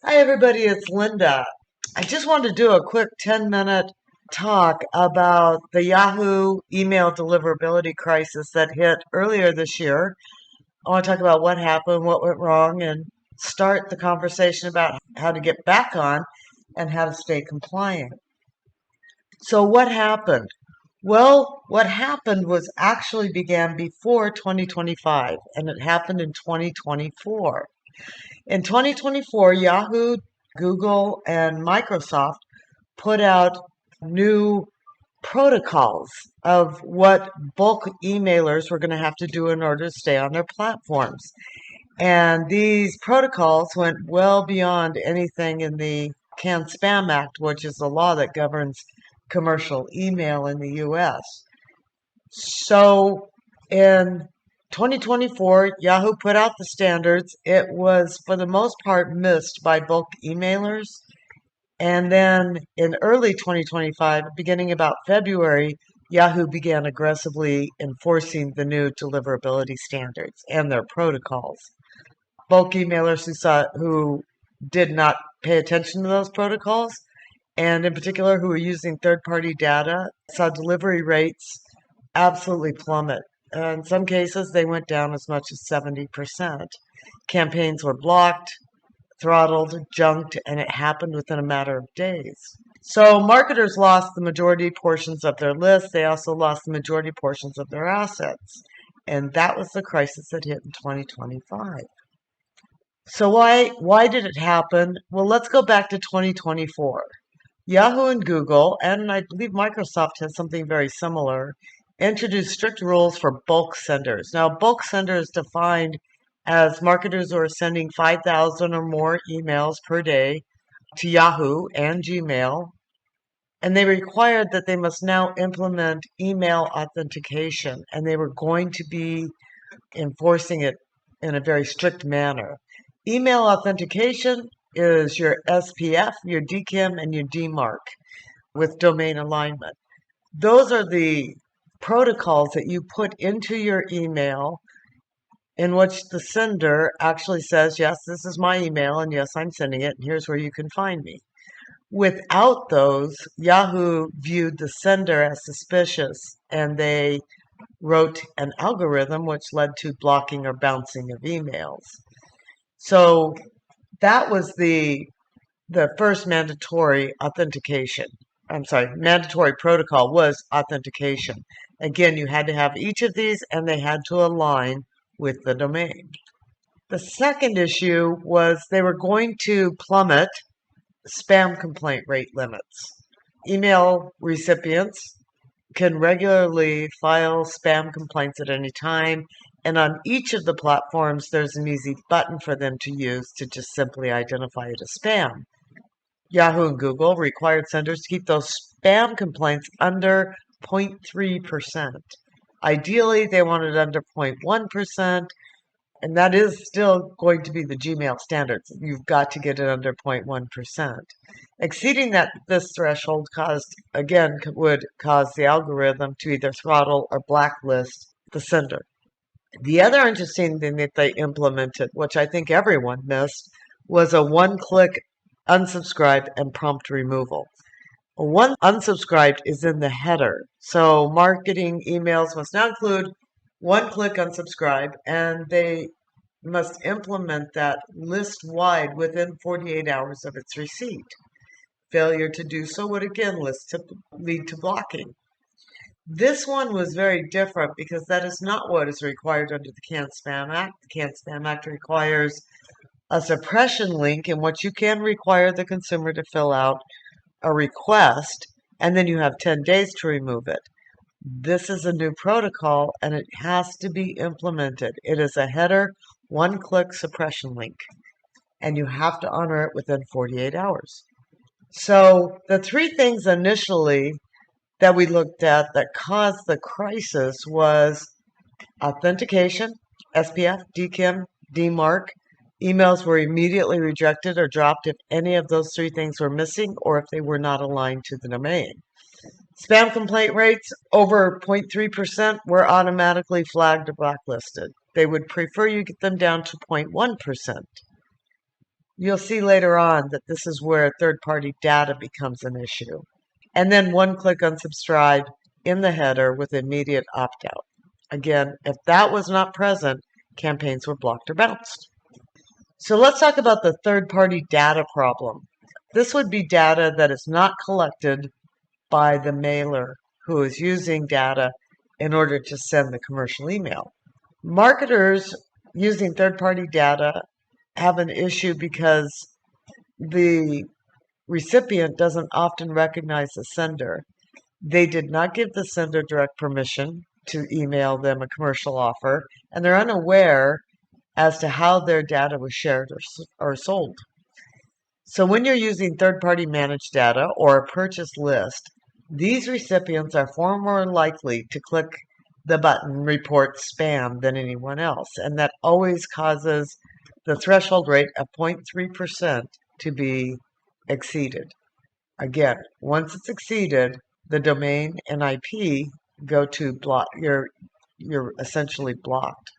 Hi, everybody, it's Linda. I just wanted to do a quick 10-minute talk about the Yahoo email deliverability crisis that hit earlier this year. I want to talk about what happened, what went wrong, and start the conversation about how to get back on and how to stay compliant. So, what happened? Well, what happened was actually began before 2025, and it happened in 2024. In 2024, Yahoo, Google, and Microsoft put out new protocols of what bulk emailers were going to have to do in order to stay on their platforms. And these protocols went well beyond anything in the Can-Spam Act, which is the law that governs commercial email in the US. So in 2024, Yahoo put out the standards. It was, for the most part, missed by bulk emailers. And then in early 2025, beginning about February, Yahoo began aggressively enforcing the new deliverability standards and their protocols. Bulk emailers who did not pay attention to those protocols, and in particular who were using third-party data, saw delivery rates absolutely plummet. In some cases, they went down as much as 70%. Campaigns were blocked, throttled, junked, and it happened within a matter of days. So marketers lost the majority portions of their list. They also lost the majority portions of their assets. And that was the crisis that hit in 2025. So why did it happen? Well, let's go back to 2024. Yahoo and Google, and I believe Microsoft has something very similar, introduced strict rules for bulk senders. Now, bulk sender is defined as marketers who are sending 5,000 or more emails per day to Yahoo and Gmail, and they required that they must now implement email authentication, and they were going to be enforcing it in a very strict manner. Email authentication is your SPF, your DKIM, and your DMARC with domain alignment. Those are the protocols that you put into your email in which the sender actually says, yes, this is my email, and yes, I'm sending it, and here's where you can find me. Without those, Yahoo viewed the sender as suspicious, and they wrote an algorithm which led to blocking or bouncing of emails. So that was the first mandatory authentication. I'm sorry, mandatory protocol was authentication. Again, you had to have each of these and they had to align with the domain. The second issue was they were going to plummet spam complaint rate limits. Email recipients can regularly file spam complaints at any time, and on each of the platforms, there's an easy button for them to use to just simply identify it as spam. Yahoo and Google required senders to keep those spam complaints under 0.3%. Ideally, they wanted under 0.1%, and that is still going to be the Gmail standards. You've got to get it under 0.1%. Exceeding this threshold would cause the algorithm to either throttle or blacklist the sender. The other interesting thing that they implemented, which I think everyone missed, was a one-click unsubscribe and prompt removal. One unsubscribed is in the header, so marketing emails must now include one-click unsubscribe, and they must implement that list-wide within 48 hours of its receipt. Failure to do so would again lead to blocking. This one was very different because that is not what is required under the Can-Spam Act. The Can-Spam Act requires a suppression link in which you can require the consumer to fill out a request, and then you have 10 days to remove it. This is a new protocol, and it has to be implemented. It is a header, one-click suppression link, and you have to honor it within 48 hours. So the three things initially that we looked at that caused the crisis was authentication, SPF, DKIM, DMARC. Emails were immediately rejected or dropped if any of those three things were missing or if they were not aligned to the domain. Spam complaint rates over 0.3% were automatically flagged or blacklisted. They would prefer you get them down to 0.1%. You'll see later on that this is where third-party data becomes an issue. And then one-click unsubscribe in the header with immediate opt-out. Again, if that was not present, campaigns were blocked or bounced. So let's talk about the third-party data problem. This would be data that is not collected by the mailer who is using data in order to send the commercial email. Marketers using third-party data have an issue because the recipient doesn't often recognize the sender. They did not give the sender direct permission to email them a commercial offer, and they're unaware as to how their data was shared or sold. So when you're using third-party managed data or a purchase list, these recipients are far more likely to click the button report spam than anyone else, and that always causes the threshold rate of 0.3% to be exceeded. Again, once it's exceeded, the domain and IP go to block. You're essentially blocked,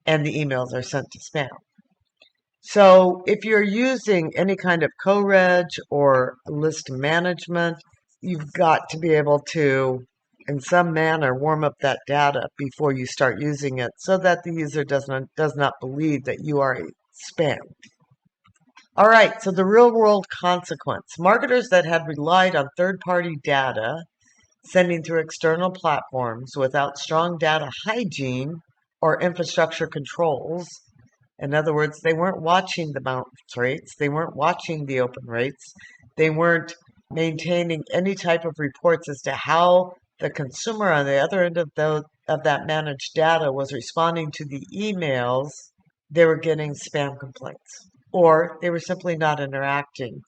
and the emails are sent to spam. So if you're using any kind of co-reg or list management, you've got to be able to, in some manner, warm up that data before you start using it so that the user does not believe that you are a spam. All right, so the real world consequence. Marketers that had relied on third-party data sending through external platforms without strong data hygiene or infrastructure controls. In other words, they weren't watching the bounce rates, they weren't watching the open rates, they weren't maintaining any type of reports as to how the consumer on the other end of that managed data was responding to the emails. They were getting spam complaints, or they were simply not interacting.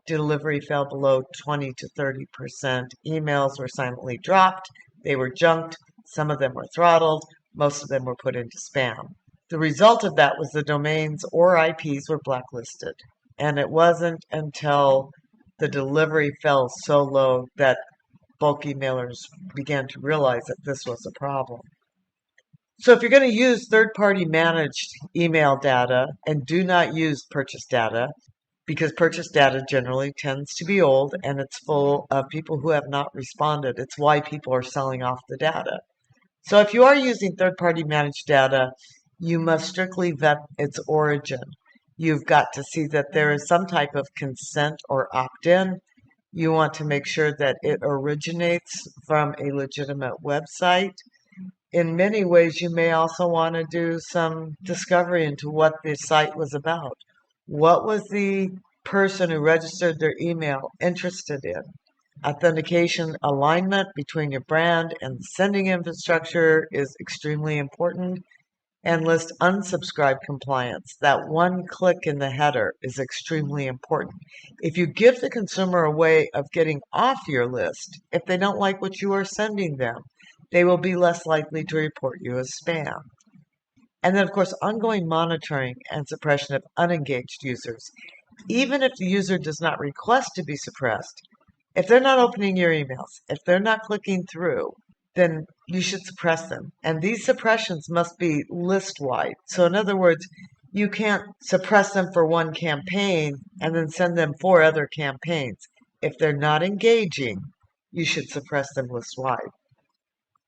Delivery fell below 20 to 30%. Emails were silently dropped. They were junked. Some of them were throttled. Most of them were put into spam. The result of that was the domains or IPs were blacklisted. And it wasn't until the delivery fell so low that bulk emailers began to realize that this was a problem. So if you're going to use third-party managed email data, and do not use purchase data, because purchase data generally tends to be old and it's full of people who have not responded. It's why people are selling off the data. So if you are using third-party managed data, you must strictly vet its origin. You've got to see that there is some type of consent or opt-in. You want to make sure that it originates from a legitimate website. In many ways, you may also want to do some discovery into what the site was about. What was the person who registered their email interested in? Authentication alignment between your brand and the sending infrastructure is extremely important. And list unsubscribe compliance. That one click in the header is extremely important. If you give the consumer a way of getting off your list, if they don't like what you are sending them, they will be less likely to report you as spam. And then, of course, ongoing monitoring and suppression of unengaged users. Even if the user does not request to be suppressed, if they're not opening your emails, if they're not clicking through, then you should suppress them. And these suppressions must be list-wide. So in other words, you can't suppress them for one campaign and then send them 4 other campaigns. If they're not engaging, you should suppress them list-wide.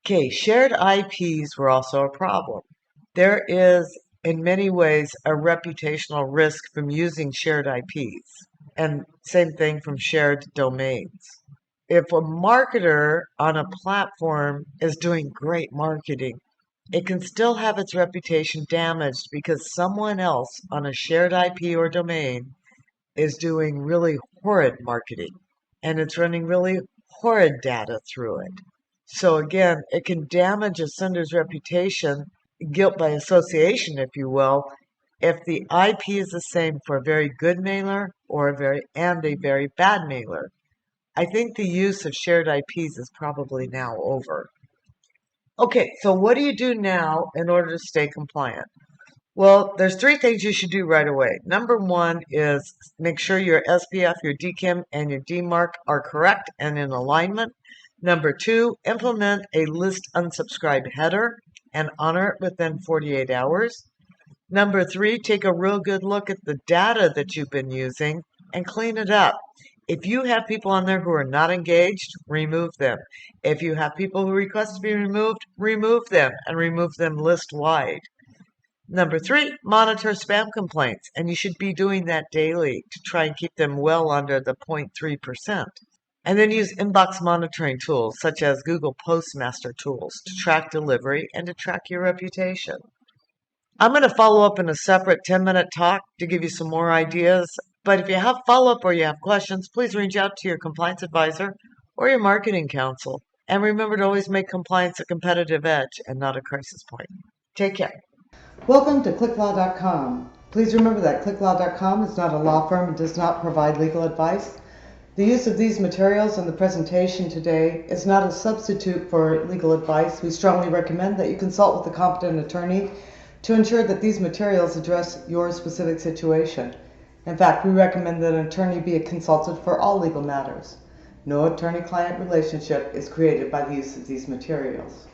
Okay, shared IPs were also a problem. There is, in many ways, a reputational risk from using shared IPs. And same thing from shared domains. If a marketer on a platform is doing great marketing, it can still have its reputation damaged because someone else on a shared IP or domain is doing really horrid marketing and it's running really horrid data through it. So again, it can damage a sender's reputation, guilt by association, if you will, if the IP is the same for a very good mailer or a very bad mailer. I think the use of shared IPs is probably now over. Okay, so what do you do now in order to stay compliant? Well, there's 3 things you should do right away. Number 1 is make sure your SPF, your DKIM, and your DMARC are correct and in alignment. Number 2, implement a list unsubscribe header and honor it within 48 hours. Number 3, take a real good look at the data that you've been using and clean it up. If you have people on there who are not engaged, remove them. If you have people who request to be removed, remove them and remove them list-wide. Number 3, monitor spam complaints, and you should be doing that daily to try and keep them well under the 0.3%. And then use inbox monitoring tools such as Google Postmaster tools to track delivery and to track your reputation. I'm going to follow up in a separate 10-minute talk to give you some more ideas. But if you have follow-up or you have questions, please reach out to your compliance advisor or your marketing counsel. And remember to always make compliance a competitive edge and not a crisis point. Take care. Welcome to ClickLaw.com. Please remember that ClickLaw.com is not a law firm and does not provide legal advice. The use of these materials and the presentation today is not a substitute for legal advice. We strongly recommend that you consult with a competent attorney to ensure that these materials address your specific situation. In fact, we recommend that an attorney be consulted for all legal matters. No attorney-client relationship is created by the use of these materials.